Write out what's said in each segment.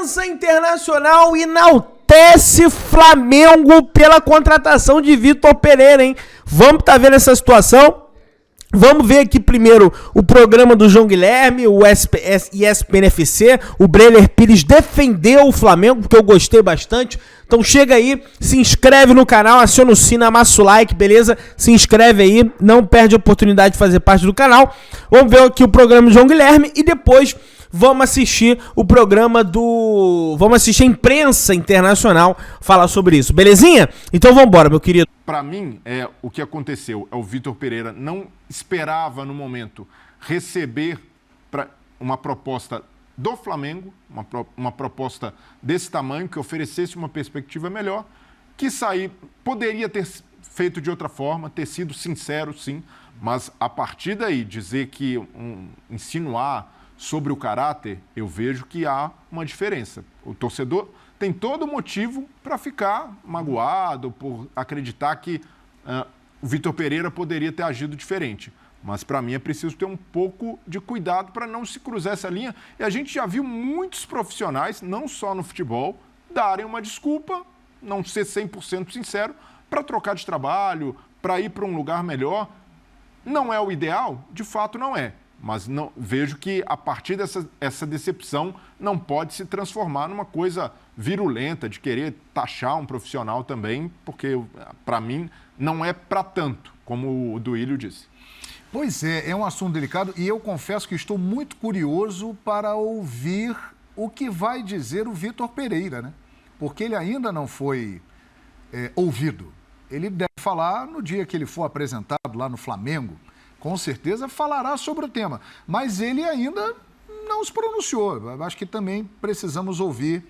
Imprensa internacional enaltece Flamengo pela contratação de Vitor Pereira, hein? Vamos tá vendo essa situação? Vamos ver aqui primeiro o programa do João Guilherme, o ESPN FC. O Breler Pires defendeu o Flamengo, porque eu gostei bastante. Então chega aí, se inscreve no canal, aciona o sino, amassa o like, beleza? Se inscreve aí, não perde a oportunidade de fazer parte do canal. Vamos ver aqui o programa do João Guilherme e depois vamos assistir o programa do... Vamos assistir a imprensa internacional falar sobre isso, belezinha? Então vamos embora, meu querido. Para mim, o que aconteceu é o Vitor Pereira não esperava no momento receber uma proposta do Flamengo, uma proposta desse tamanho, que oferecesse uma perspectiva melhor, que poderia ter feito de outra forma, ter sido sincero, sim, mas a partir daí dizer que insinuar sobre o caráter, eu vejo que há uma diferença. O torcedor tem todo motivo para ficar magoado, por acreditar que o Vitor Pereira poderia ter agido diferente. Mas, para mim, é preciso ter um pouco de cuidado para não se cruzar essa linha. E a gente já viu muitos profissionais, não só no futebol, darem uma desculpa, não ser 100% sincero, para trocar de trabalho, para ir para um lugar melhor. Não é o ideal? De fato, não é. Mas não, vejo que, a partir dessa decepção, não pode se transformar numa coisa virulenta, de querer taxar um profissional também, porque, para mim, não é para tanto, como o Duílio disse. Pois é um assunto delicado e eu confesso que estou muito curioso para ouvir o que vai dizer o Vitor Pereira, né? Porque ele ainda não foi ouvido. Ele deve falar no dia que ele for apresentado lá no Flamengo, com certeza falará sobre o tema, mas ele ainda não se pronunciou. Eu acho que também precisamos ouvir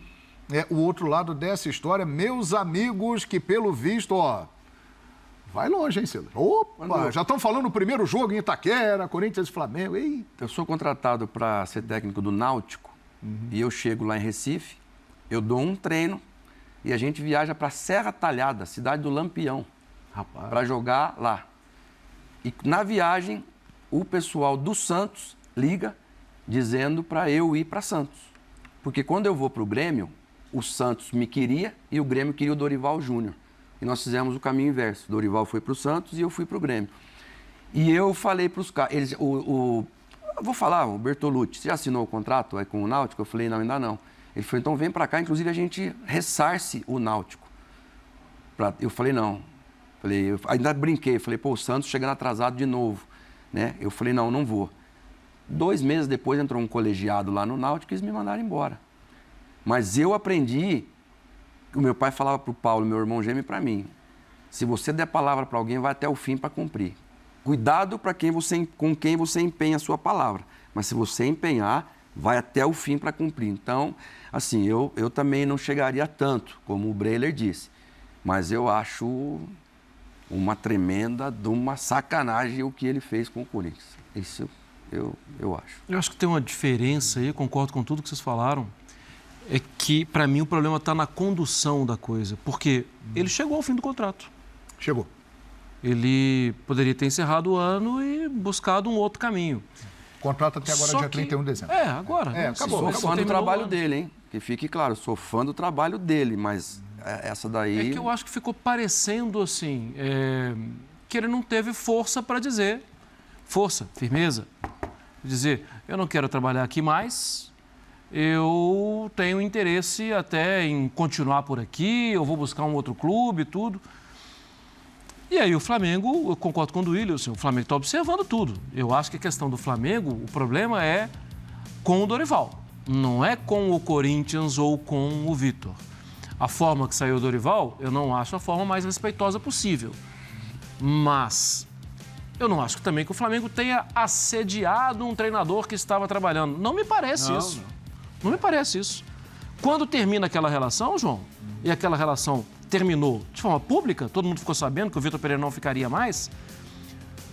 o outro lado dessa história. Meus amigos que, pelo visto, vai longe, hein, Silas? Opa, já estão falando no primeiro jogo em Itaquera, Corinthians e Flamengo. Eita. Eu sou contratado para ser técnico do Náutico e eu chego lá em Recife, eu dou um treino e a gente viaja para Serra Talhada, cidade do Lampião, para jogar lá. E na viagem, o pessoal do Santos liga dizendo para eu ir para Santos. Porque quando eu vou para o Grêmio, o Santos me queria e o Grêmio queria o Dorival Júnior. E nós fizemos o caminho inverso. O Dorival foi para o Santos e eu fui para o Grêmio. E eu falei para os caras... eu vou falar, o Bertolucci, você já assinou o contrato com o Náutico? Eu falei, não, ainda não. Ele falou, então vem para cá, inclusive a gente ressarce o Náutico. Eu falei, não. Eu ainda brinquei, falei, o Santos chegando atrasado de novo. Né? Eu falei, não vou. 2 meses depois entrou um colegiado lá no Náutico e eles me mandaram embora. Mas eu aprendi... O meu pai falava para o Paulo, meu irmão gêmeo, e para mim, se você der palavra para alguém, vai até o fim para cumprir. Cuidado com quem você empenha a sua palavra, mas se você empenhar, vai até o fim para cumprir. Então, assim, eu também não chegaria tanto, como o Breler disse, mas eu acho uma tremenda de uma sacanagem o que ele fez com o Corinthians. Isso eu acho. Eu acho que tem uma diferença aí, concordo com tudo que vocês falaram, é que, para mim, o problema está na condução da coisa. Porque ele chegou ao fim do contrato. Chegou. Ele poderia ter encerrado o ano e buscado um outro caminho. O contrato até agora, dia 31 de dezembro. Agora. Acabou. Sou fã do trabalho dele, hein? Que fique claro, sou fã do trabalho dele, mas essa daí... É que eu acho que ficou parecendo, assim, que ele não teve força para dizer, firmeza, dizer, eu não quero trabalhar aqui mais... Eu tenho interesse até em continuar por aqui, eu vou buscar um outro clube e tudo. E aí o Flamengo, eu concordo com o Duílio, assim, o Flamengo está observando tudo. Eu acho que a questão do Flamengo, o problema é com o Dorival, não é com o Corinthians ou com o Vitor. A forma que saiu o Dorival, eu não acho a forma mais respeitosa possível. Mas eu não acho também que o Flamengo tenha assediado um treinador que estava trabalhando. Não me parece isso. Não me parece isso. Quando termina aquela relação, João, e aquela relação terminou de forma pública, todo mundo ficou sabendo que o Vitor Pereira não ficaria mais,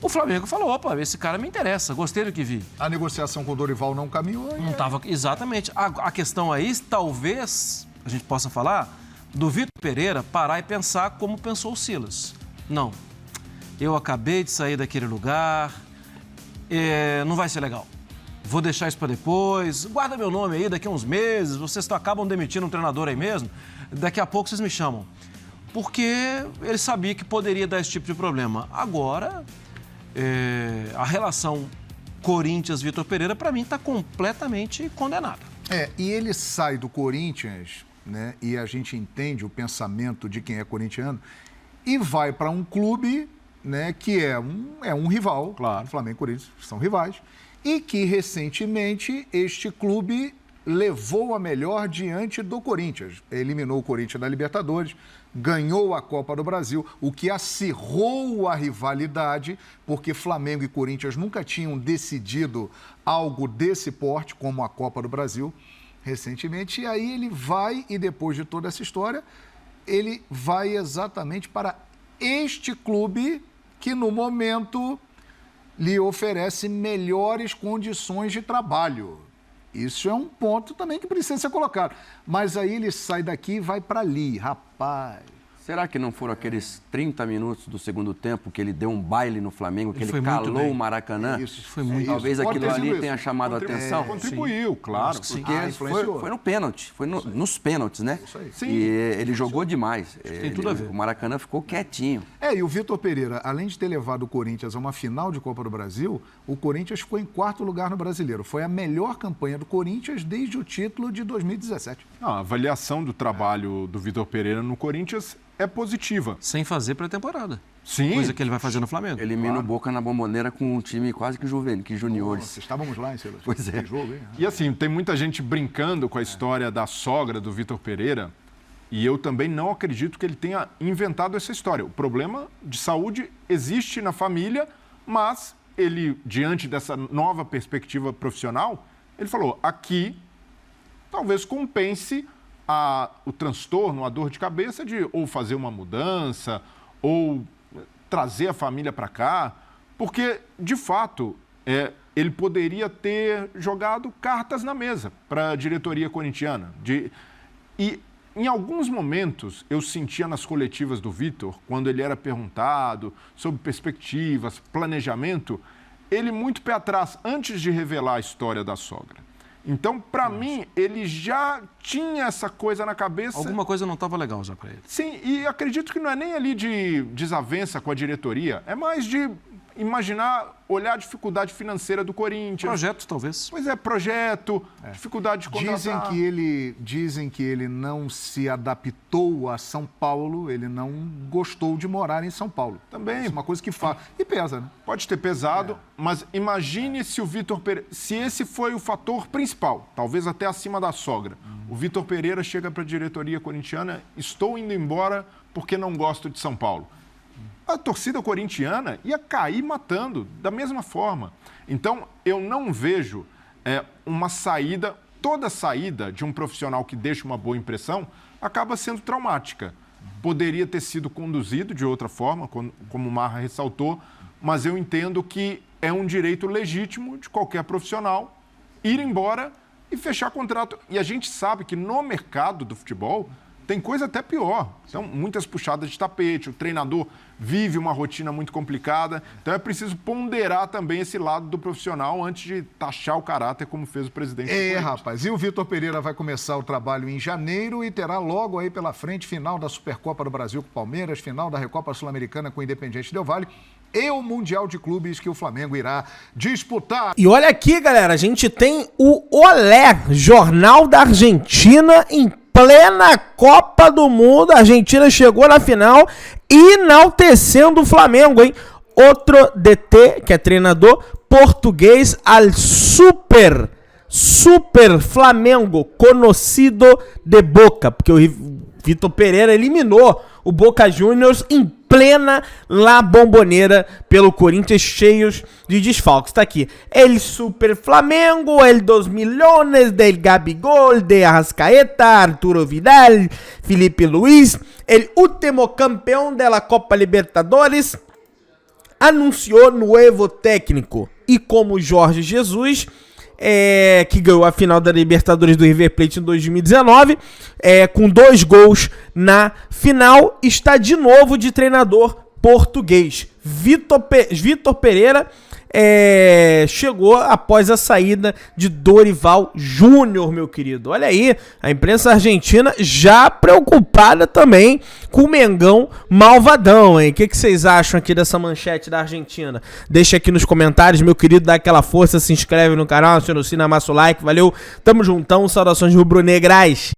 o Flamengo falou, opa, esse cara me interessa, gostei do que vi. A negociação com o Dorival não caminhou. Não estava, exatamente. A questão aí, talvez, a gente possa falar, do Vitor Pereira parar e pensar como pensou o Silas. Não, eu acabei de sair daquele lugar, não vai ser legal. vou deixar isso para depois, guarda meu nome aí, daqui a uns meses, vocês acabam demitindo um treinador aí mesmo, daqui a pouco vocês me chamam. Porque ele sabia que poderia dar esse tipo de problema. Agora, a relação Corinthians-Vitor Pereira, para mim, está completamente condenada. E ele sai do Corinthians, né? E a gente entende o pensamento de quem é corintiano, e vai para um clube, né, que é um rival, claro, Flamengo e Corinthians são rivais, e que recentemente este clube levou a melhor diante do Corinthians. Eliminou o Corinthians da Libertadores, ganhou a Copa do Brasil, o que acirrou a rivalidade, porque Flamengo e Corinthians nunca tinham decidido algo desse porte, como a Copa do Brasil, recentemente. E aí ele vai, e depois de toda essa história, ele vai exatamente para este clube que, no momento, lhe oferece melhores condições de trabalho. Isso é um ponto também que precisa ser colocado. Mas aí ele sai daqui e vai para ali, rapaz. Será que não foram aqueles 30 minutos do segundo tempo que ele deu um baile no Flamengo, que ele calou o Maracanã? Isso, foi muito. Talvez aquilo ali tenha chamado a atenção. Contribuiu, claro. Porque foi no pênalti, nos pênaltis, né? Isso aí. E ele jogou demais. Tem tudo a ver. O Maracanã ficou quietinho. E o Vitor Pereira, além de ter levado o Corinthians a uma final de Copa do Brasil, o Corinthians ficou em 4º lugar no Brasileiro. Foi a melhor campanha do Corinthians desde o título de 2017. A avaliação do trabalho do Vitor Pereira no Corinthians é positiva. Sem fazer pré-temporada. Sim. Coisa que ele vai fazer no Flamengo. Elimina o Boca na Bomboneira com um time quase que juvenil, que juniores. Nossa, estávamos lá, hein, Silas? Pois é. Jogo, hein? E assim, tem muita gente brincando com a história da sogra do Vitor Pereira, e eu também não acredito que ele tenha inventado essa história. O problema de saúde existe na família, mas ele, diante dessa nova perspectiva profissional, ele falou, aqui talvez compense o transtorno, a dor de cabeça de ou fazer uma mudança, ou trazer a família para cá, porque, de fato, ele poderia ter jogado cartas na mesa para a diretoria corintiana. E, em alguns momentos, eu sentia nas coletivas do Vitor, quando ele era perguntado sobre perspectivas, planejamento, ele muito pé atrás, antes de revelar a história da sogra. Então, para mim, ele já tinha essa coisa na cabeça. Alguma coisa não estava legal já para ele. Sim, e acredito que não é nem ali de desavença com a diretoria, é mais de imaginar, olhar a dificuldade financeira do Corinthians. Projeto, talvez. Pois é, projeto, dificuldade de contratar. Dizem que ele não se adaptou a São Paulo, ele não gostou de morar em São Paulo. Também. Isso é uma coisa que faz. E pesa, né? Pode ter pesado, mas imagine se o Vitor Pereira... Se esse foi o fator principal, talvez até acima da sogra. O Vitor Pereira chega para a diretoria corintiana, estou indo embora porque não gosto de São Paulo. A torcida corintiana ia cair matando da mesma forma. Então, eu não vejo uma saída, toda saída de um profissional que deixa uma boa impressão acaba sendo traumática. Poderia ter sido conduzido de outra forma, como o Marra ressaltou, mas eu entendo que é um direito legítimo de qualquer profissional ir embora e fechar contrato. E a gente sabe que no mercado do futebol tem coisa até pior. São muitas puxadas de tapete, o treinador vive uma rotina muito complicada. Então é preciso ponderar também esse lado do profissional antes de taxar o caráter, como fez o presidente. Rapaz. E o Vitor Pereira vai começar o trabalho em janeiro e terá logo aí pela frente final da Supercopa do Brasil com o Palmeiras, final da Recopa Sul-Americana com o Independiente Del Valle e o Mundial de Clubes que o Flamengo irá disputar. E olha aqui, galera, a gente tem o Olé, Jornal da Argentina, em plena Copa do Mundo. A Argentina chegou na final, enaltecendo o Flamengo, hein? Outro DT, que é treinador português, al super Flamengo, conhecido de Boca, porque o Vitor Pereira eliminou o Boca Juniors em plena La Bombonera pelo Corinthians, cheios de desfalques. Tá aqui. El Super Flamengo, el 2 milhões del Gabigol, de Arrascaeta, Arturo Vidal, Felipe Luis, el último campeão de la Copa Libertadores, anunciou novo técnico. E como Jorge Jesus, que ganhou a final da Libertadores do River Plate em 2019, com 2 gols na final, está de novo de treinador português. Vitor Pereira chegou após a saída de Dorival Júnior, meu querido. Olha aí, a imprensa argentina já preocupada também com o Mengão malvadão, hein? O que vocês acham aqui dessa manchete da Argentina? Deixa aqui nos comentários, meu querido, dá aquela força, se inscreve no canal, aciona o sininho, amassa o like, valeu, tamo juntão, saudações rubro-negras.